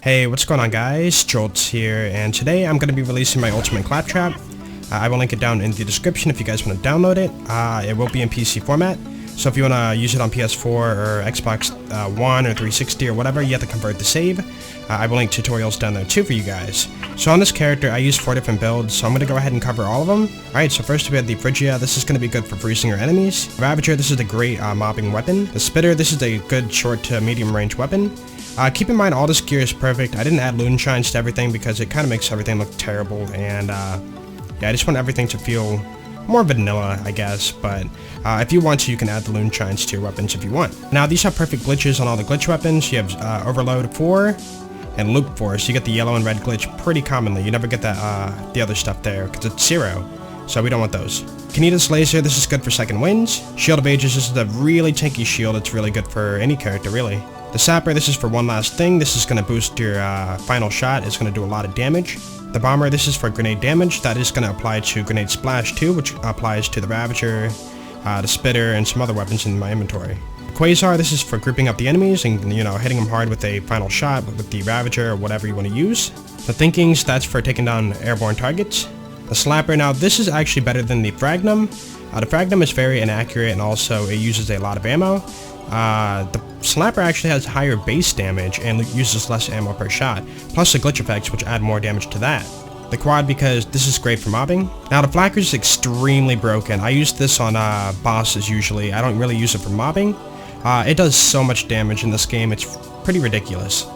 Hey, what's going on guys? Jolts here, and today I'm going to be releasing my ultimate Claptrap. I will link it down in the description if you guys want to download it. It will be in PC format, so if you want to use it on PS4 or Xbox One or 360 or whatever, you have to convert the save. I will link tutorials down there too for you guys. So on this character, I use 4 different builds, so I'm going to go ahead and cover all of them. Alright, so first we have the Phrygia. This is going to be good for freezing your enemies. Ravager, this is a great mobbing weapon. The Spitter, this is a good short to medium range weapon. Keep in mind all this gear is perfect. I didn't add Loonshines to everything because it kind of makes everything look terrible, and yeah, I just want everything to feel more vanilla, I guess, but if you want to, you can add the Loonshines to your weapons if you want. Now, these have perfect glitches on all the glitch weapons. You have Overload 4 and Loop 4, so you get the yellow and red glitch pretty commonly. You never get that the other stuff there, because it's 0, so we don't want those. Kanida's Laser, this is good for second winds. Shield of Ages, this is a really tanky shield. It's really good for any character, really. The Sapper, this is for one last thing. This is going to boost your final shot. It's going to do a lot of damage. The Bomber, this is for grenade damage. That is going to apply to Grenade Splash too, which applies to the Ravager, the Spitter, and some other weapons in my inventory. Quasar, this is for grouping up the enemies and, you know, hitting them hard with a final shot with the Ravager or whatever you want to use. The Thinkings, that's for taking down airborne targets. The Slapper, now this is actually better than the Fragnum. The Fragnum is very inaccurate, and also it uses a lot of ammo. The Slapper actually has higher base damage and uses less ammo per shot, plus the glitch effects, which add more damage to that. The Quad, because this is great for mobbing. Now the Flacker is extremely broken. I use this on bosses usually. I don't really use it for mobbing. It does so much damage in this game, it's pretty ridiculous.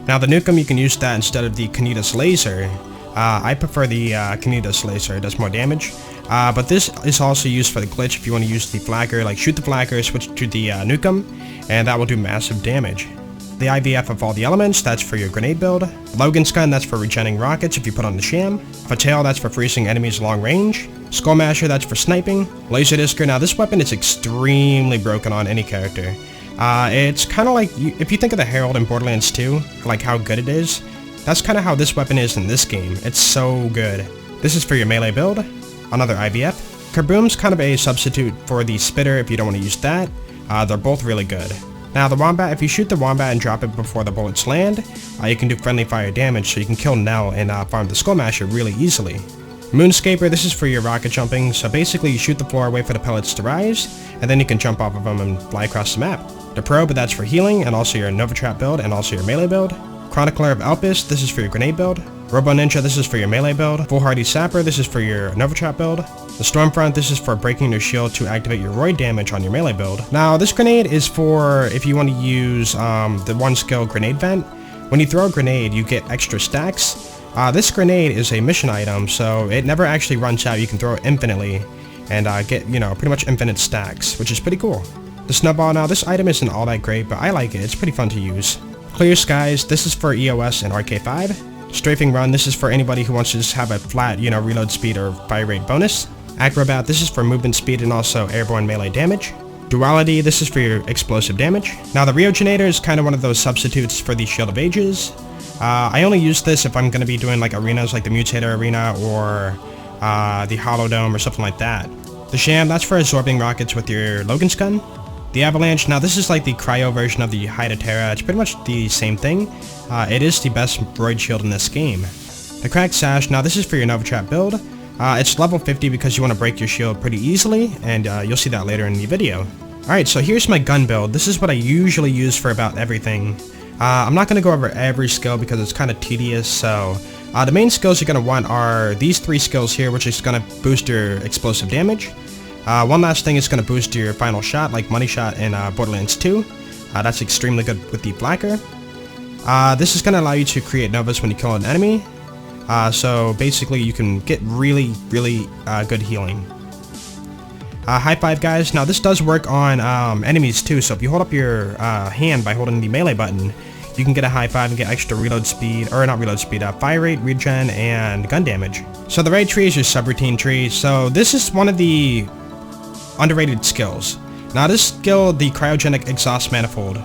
Now the Nukem, you can use that instead of the Kanida's Laser. I prefer the Kanida's Laser, it does more damage. But this is also used for the glitch if you want to use the Flacker, like shoot the Flacker, switch to the Nukem, and that will do massive damage. The IVF of all the elements, that's for your grenade build. Logan's Gun, that's for regenerating rockets if you put on the Sham. Fatale, that's for freezing enemies long range. Skull Masher, that's for sniping. Laserdiscer, now this weapon is extremely broken on any character. It's kind of like, if you think of the Herald in Borderlands 2, like how good it is, that's kind of how this weapon is in this game. It's so good. This is for your melee build. Another IVF. Kaboom's kind of a substitute for the Spitter if you don't want to use that. They're both really good. Now the Wombat, if you shoot the Wombat and drop it before the bullets land, you can do friendly fire damage, so you can kill Nell and farm the Skull Masher really easily. Moonscape Er, this is for your rocket jumping, so basically you shoot the floor, wait for the pellets to rise, and then you can jump off of them and fly across the map. The Probe, that's for healing, and also your Nova Trap build, and also your melee build. Chronicler of Elpis, this is for your grenade build. Robo Ninja, this is for your melee build. Foolhardy Sapper, this is for your Nova Trap build. The Stormfront, this is for breaking your shield to activate your Roid damage on your melee build. Now, this grenade is for if you want to use the one skill Grenade Vent. When you throw a grenade, you get extra stacks. This grenade is a mission item, so it never actually runs out. You can throw it infinitely and get, you know, pretty much infinite stacks, which is pretty cool. The Snowball, now this item isn't all that great, but I like it. It's pretty fun to use. Clear Skies, this is for EOS and RK5. Strafing Run, this is for anybody who wants to just have a flat, you know, reload speed or fire rate bonus. Acrobat, this is for movement speed and also airborne melee damage. Duality, this is for your explosive damage. Now the Reogenator is kind of one of those substitutes for the Shield of Ages. I only use this if I'm going to be doing like arenas like the Mutator Arena or the Hollow Dome or something like that. The Sham, that's for absorbing rockets with your Logan's Gun. The Avalanche, now this is like the cryo version of the Hydatera. It's pretty much the same thing. It is the best Roid shield in this game. The Cracked Sash, now this is for your Nova Trap build. It's level 50 because you want to break your shield pretty easily, and you'll see that later in the video. Alright, so here's my gun build. This is what I usually use for about everything. I'm not going to go over every skill because it's kind of tedious, so the main skills you're going to want are these 3 skills here, which is going to boost your explosive damage. One last thing is going to boost your final shot, like Money Shot in Borderlands 2. That's extremely good with the Flacker. This is going to allow you to create novas when you kill an enemy. So basically you can get really good healing. High Five, guys. Now this does work on enemies too, so if you hold up your hand by holding the melee button, you can get a high five and get extra reload speed, or not reload speed, fire rate, regen, and gun damage. So the raid tree is your Subroutine Trees. So this is one of the underrated skills. Now this skill, the Cryogenic Exhaust Manifold,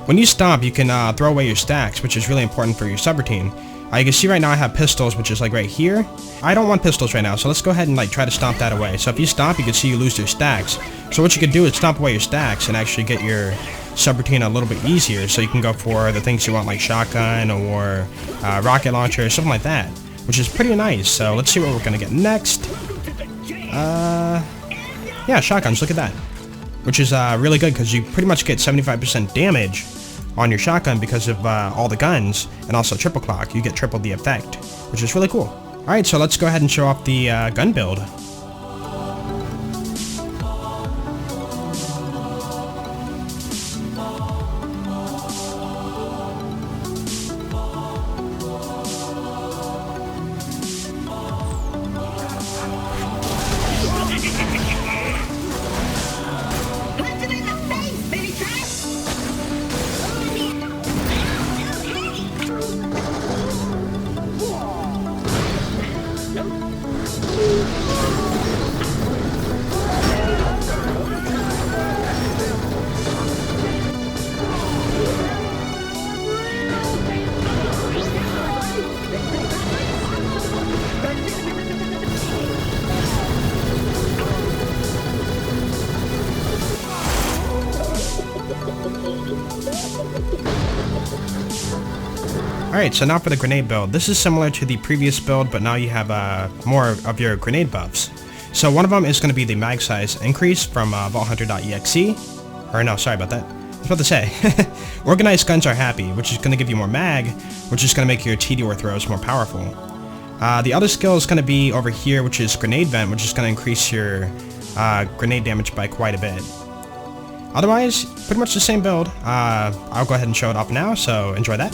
when you stomp, you can throw away your stacks, which is really important for your subroutine. You can see right now I have pistols, which is like right here. I don't want pistols right now, so let's go ahead and like try to stomp that away. So if you stomp, you can see you lose your stacks. So what you can do is stomp away your stacks and actually get your subroutine a little bit easier, so you can go for the things you want, like shotgun or rocket launcher, something like that, which is pretty nice. So let's see what we're gonna get next. Yeah, shotguns, look at that. Which is really good because you pretty much get 75% damage on your shotgun because of all the guns, and also triple clock. You get triple the effect, which is really cool. Alright, so let's go ahead and show off the gun build. Alright, so now for the grenade build. This is similar to the previous build, but now you have more of your grenade buffs. So one of them is going to be the mag size increase from vaulthunter.exe. Or no, sorry about that. I was about to say. Organized guns are happy, which is going to give you more mag, which is going to make your TDOR throws more powerful. The other skill is going to be over here, which is grenade vent, which is going to increase your grenade damage by quite a bit. Otherwise, pretty much the same build. I'll go ahead and show it off now, so enjoy that.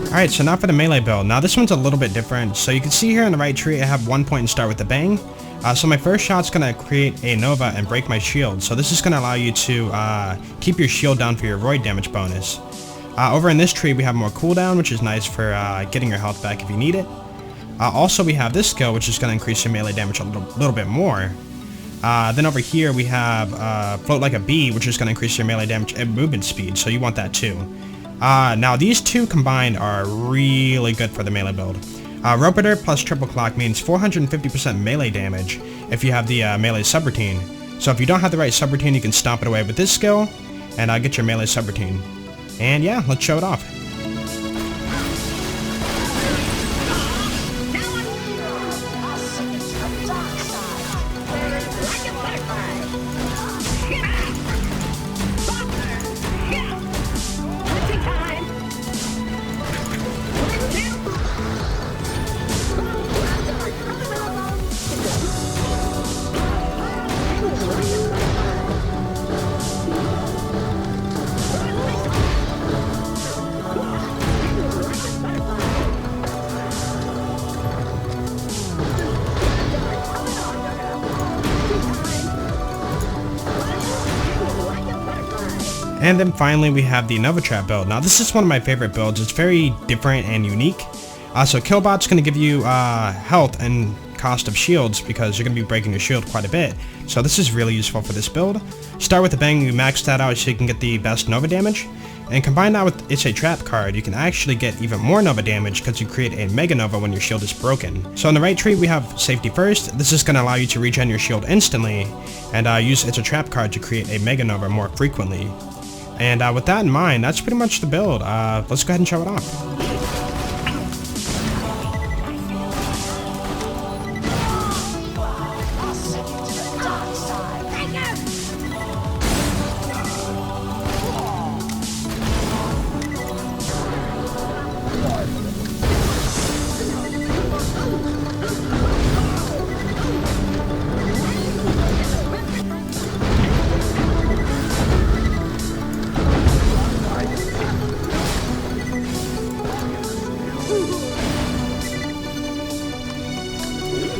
Alright, so now for the melee build. Now this one's a little bit different. So you can see here in the right tree I have 1 point and start with a bang. So my first shot's going to create a Nova and break my shield. So this is going to allow you to keep your shield down for your void damage bonus. Over in this tree we have more cooldown, which is nice for getting your health back if you need it. Also we have this skill, which is going to increase your melee damage a little bit more. Then over here we have float like a bee, which is going to increase your melee damage and movement speed, so you want that too. Now these two combined are really good for the melee build. Ropeter plus triple clock means 450% melee damage if you have the melee subroutine. So if you don't have the right subroutine, you can stomp it away with this skill and get your melee subroutine. And yeah, let's show it off. And then finally we have the Nova Trap build. Now this is one of my favorite builds. It's very different and unique. So Killbot's going to give you health and cost of shields because you're going to be breaking your shield quite a bit. So this is really useful for this build. Start with a bang, you max that out so you can get the best Nova damage. And combine that with It's a Trap card, you can actually get even more Nova damage because you create a Mega Nova when your shield is broken. So in the right tree we have Safety First. This is going to allow you to regen your shield instantly and use It's a Trap card to create a Mega Nova more frequently. And with that in mind, that's pretty much the build. Let's go ahead and show it off.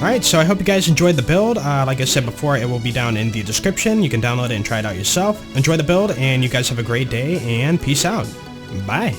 Alright, so I hope you guys enjoyed the build. Like I said before, it will be down in the description. You can download it and try it out yourself. Enjoy the build, and you guys have a great day, and peace out. Bye.